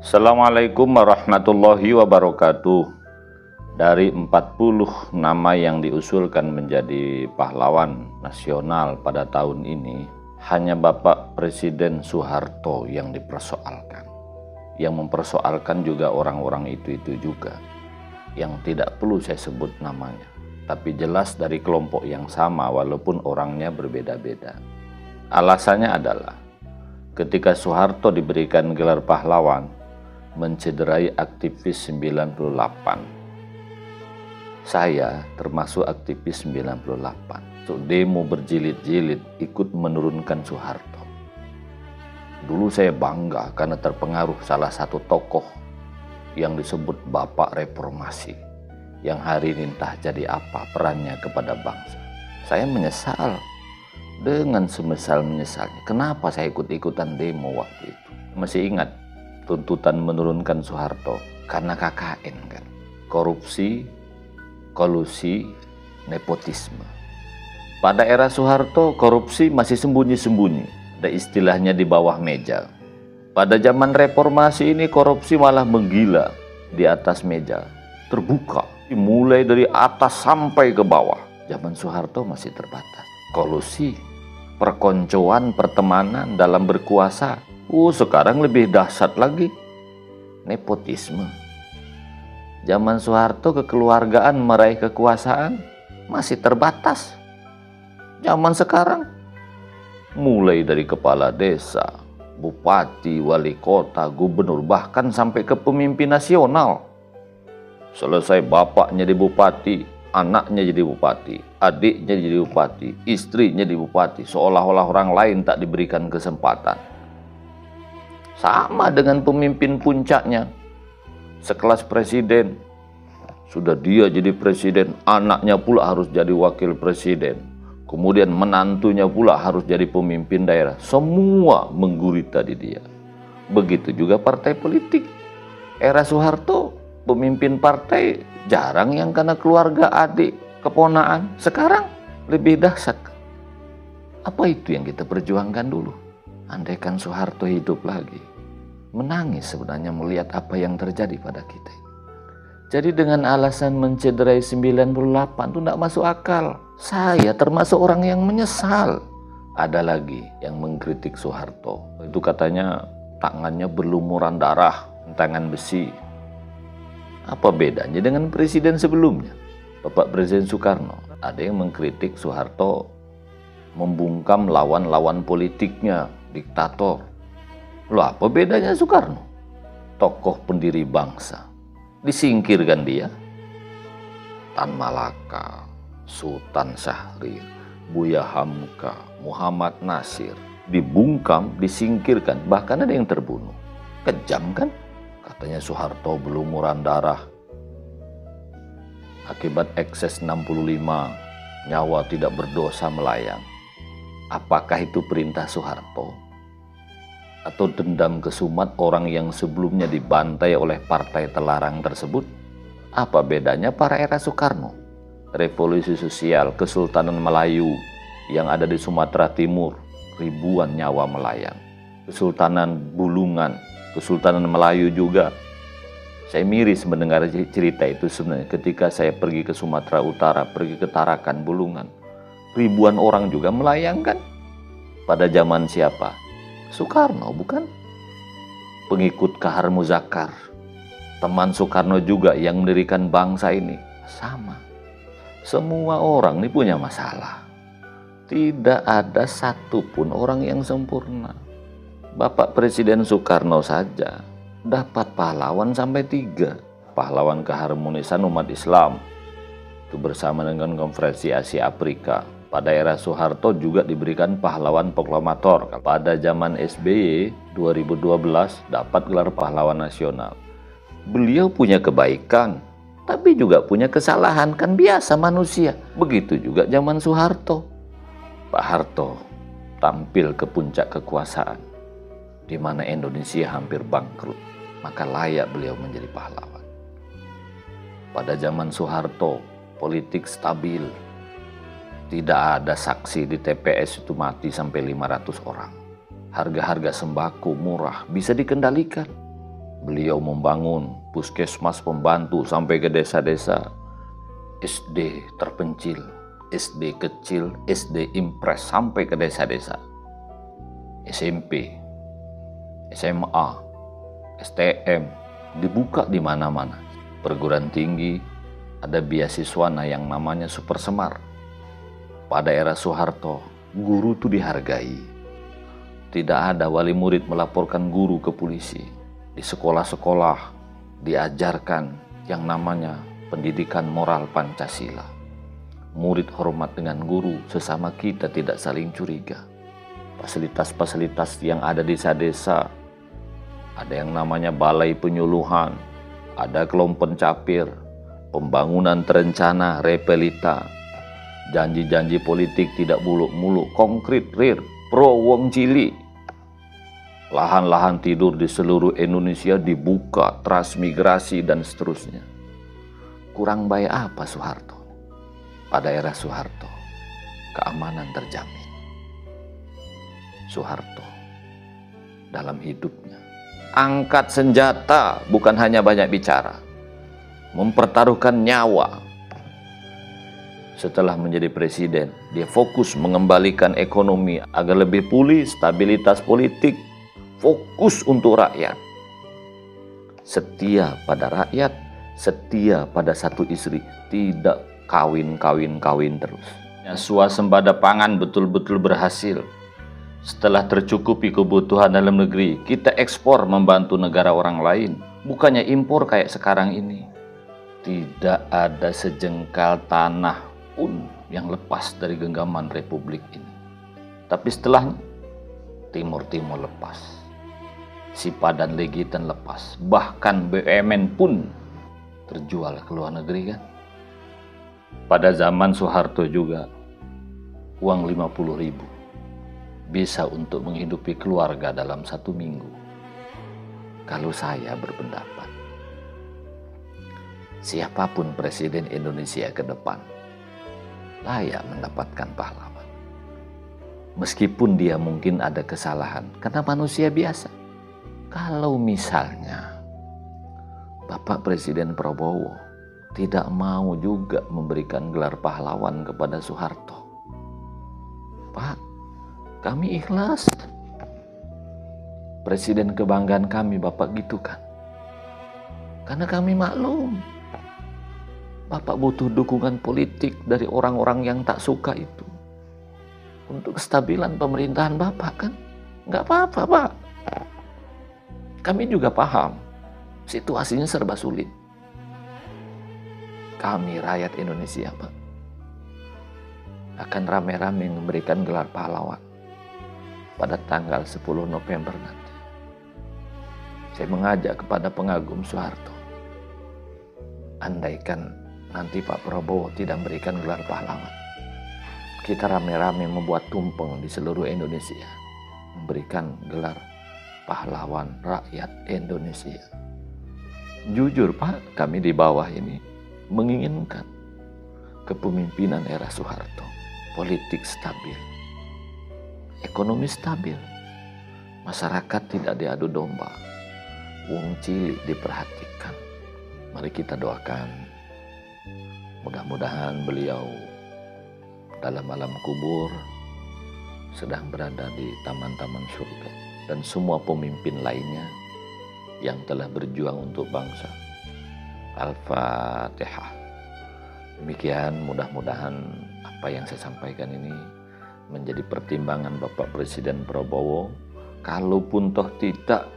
Assalamualaikum warahmatullahi wabarakatuh. Dari 40 nama yang diusulkan menjadi pahlawan nasional pada tahun ini, hanya Bapak Presiden Soeharto yang dipersoalkan. Yang mempersoalkan juga orang-orang itu juga, yang tidak perlu saya sebut namanya, tapi jelas dari kelompok yang sama walaupun orangnya berbeda-beda. Alasannya adalah ketika Soeharto diberikan gelar pahlawan, mencederai aktivis 98. Saya termasuk aktivis 98. So, demo berjilid-jilid ikut menurunkan Soeharto. Dulu saya bangga karena terpengaruh salah satu tokoh yang disebut Bapak Reformasi, yang hari ini entah jadi apa perannya kepada bangsa. Saya menyesal dengan semesal-menyesalnya. Kenapa saya ikut-ikutan demo waktu itu? Masih ingat tuntutan menurunkan Soeharto karena KKN kan, korupsi, kolusi, nepotisme. Pada era Soeharto korupsi masih sembunyi-sembunyi, ada istilahnya di bawah meja. Pada zaman reformasi ini korupsi malah menggila di atas meja, terbuka, mulai dari atas sampai ke bawah. Zaman Soeharto masih terbatas. Kolusi, perkoncoan, pertemanan dalam berkuasa. Sekarang lebih dahsyat lagi, nepotisme. Zaman Soeharto kekeluargaan meraih kekuasaan masih terbatas. Zaman sekarang mulai dari kepala desa, bupati, wali kota, gubernur, bahkan sampai ke pemimpin nasional. Selesai bapaknya jadi bupati, anaknya jadi bupati, adiknya jadi bupati, istrinya jadi bupati, seolah-olah orang lain tak diberikan kesempatan. Sama dengan pemimpin puncaknya, sekelas presiden. Sudah dia jadi presiden, anaknya pula harus jadi wakil presiden. Kemudian menantunya pula harus jadi pemimpin daerah. Semua menggurita di dia. Begitu juga partai politik. Era Soeharto, pemimpin partai jarang yang karena keluarga, adik, keponaan. Sekarang lebih dahsyat. Apa itu yang kita perjuangkan dulu? Andaikan Soeharto hidup lagi, menangis sebenarnya melihat apa yang terjadi pada kita. Jadi dengan alasan mencederai 98 itu tidak masuk akal. Saya termasuk orang yang menyesal. Ada lagi yang mengkritik Soeharto. Itu katanya tangannya berlumuran darah, tangan besi. Apa bedanya dengan presiden sebelumnya, Bapak Presiden Soekarno? Ada yang mengkritik Soeharto membungkam lawan-lawan politiknya, diktator. Loh, apa bedanya Soekarno? Tokoh pendiri bangsa. Disingkirkan dia. Tan Malaka, Sultan Syahrir, Buya Hamka, Muhammad Nasir. Dibungkam, disingkirkan, bahkan ada yang terbunuh. Kejam kan? Katanya Soeharto berlumuran darah. Akibat ekses 65, nyawa tidak berdosa melayang. Apakah itu perintah Soeharto? Atau dendam kesumat orang yang sebelumnya dibantai oleh partai terlarang tersebut? Apa bedanya pada era Soekarno? Revolusi sosial, Kesultanan Melayu yang ada di Sumatera Timur, ribuan nyawa melayang. Kesultanan Bulungan, Kesultanan Melayu juga. Saya miris mendengar cerita itu sebenarnya ketika saya pergi ke Sumatera Utara, pergi ke Tarakan, Bulungan. Ribuan orang juga melayangkan. Pada zaman siapa? Soekarno, bukan? Pengikut Kahar Muzakar, teman Soekarno juga yang mendirikan bangsa ini. Sama. Semua orang ini punya masalah. Tidak ada satupun orang yang sempurna. Bapak Presiden Soekarno saja dapat pahlawan sampai 3. Pahlawan keharmonisan umat Islam. Itu bersama dengan Konferensi Asia Afrika. Pada era Soeharto juga diberikan pahlawan proklamator. Pada zaman SBY 2012 dapat gelar pahlawan nasional. Beliau punya kebaikan, tapi juga punya kesalahan, kan biasa manusia. Begitu juga zaman Soeharto. Pak Harto tampil ke puncak kekuasaan, di mana Indonesia hampir bangkrut. Maka layak beliau menjadi pahlawan. Pada zaman Soeharto, politik stabil. Tidak ada saksi di TPS itu mati sampai 500 orang. Harga-harga sembako murah, bisa dikendalikan. Beliau membangun puskesmas pembantu sampai ke desa-desa, SD terpencil, SD kecil, SD impres sampai ke desa-desa, SMP, SMA, STM, dibuka di mana-mana. Perguruan tinggi, ada beasiswa yang namanya Super Semar. Pada era Soeharto, guru itu dihargai. Tidak ada wali murid melaporkan guru ke polisi. Di sekolah-sekolah diajarkan yang namanya pendidikan moral Pancasila. Murid hormat dengan guru, sesama kita tidak saling curiga. Fasilitas-fasilitas yang ada di desa-desa, ada yang namanya balai penyuluhan, ada kelompok capir, pembangunan terencana, repelita, janji-janji politik tidak muluk-muluk, konkret, real, pro wong cili. Lahan-lahan tidur di seluruh Indonesia dibuka, transmigrasi dan seterusnya. Kurang baik apa Soeharto? Pada era Soeharto, keamanan terjamin. Soeharto dalam hidupnya angkat senjata, bukan hanya banyak bicara, mempertaruhkan nyawa. Setelah menjadi presiden, dia fokus mengembalikan ekonomi agar lebih pulih, stabilitas politik, fokus untuk rakyat. Setia pada rakyat, setia pada satu istri, tidak kawin terus. Swasembada pangan betul-betul berhasil. Setelah tercukupi kebutuhan dalam negeri, kita ekspor membantu negara orang lain, bukannya impor kayak sekarang ini. Tidak ada sejengkal tanah pun yang lepas dari genggaman republik ini. Tapi setelahnya, Timur lepas. Sipa dan Legitan lepas. Bahkan BUMN pun terjual ke luar negeri kan. Pada zaman Soeharto juga, uang 50.000 bisa untuk menghidupi keluarga dalam 1 minggu. Kalau saya berpendapat, siapapun presiden Indonesia ke depan layak mendapatkan pahlawan. Meskipun dia mungkin ada kesalahan, karena manusia biasa. Kalau misalnya Bapak Presiden Prabowo tidak mau juga memberikan gelar pahlawan kepada Soeharto, Pak, kami ikhlas. Presiden kebanggaan kami Bapak gitu kan. Karena kami maklum, Bapak butuh dukungan politik dari orang-orang yang tak suka itu untuk kestabilan pemerintahan Bapak kan. Nggak apa-apa Pak. Kami juga paham situasinya serba sulit. Kami rakyat Indonesia Pak akan rame-rame memberikan gelar pahlawan pada tanggal 10 November nanti. Saya mengajak kepada pengagum Soeharto, andaikan nanti Pak Prabowo tidak memberikan gelar pahlawan, kita rame-rame membuat tumpeng di seluruh Indonesia, memberikan gelar pahlawan rakyat Indonesia. Jujur Pak, kami di bawah ini menginginkan kepemimpinan era Soeharto, politik stabil, ekonomi stabil, masyarakat tidak diadu domba, wong cilik diperhatikan. Mari kita doakan, mudah-mudahan beliau dalam alam kubur sedang berada di taman-taman surga, dan semua pemimpin lainnya yang telah berjuang untuk bangsa. Al-Fatihah. Demikian, mudah-mudahan apa yang saya sampaikan ini menjadi pertimbangan Bapak Presiden Prabowo. Kalaupun toh tidak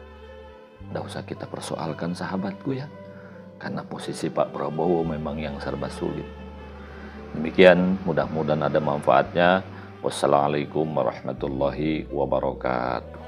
usah kita persoalkan sahabatku ya, karena posisi Pak Prabowo memang yang serba sulit. Demikian, mudah-mudahan ada manfaatnya. Wassalamualaikum warahmatullahi wabarakatuh.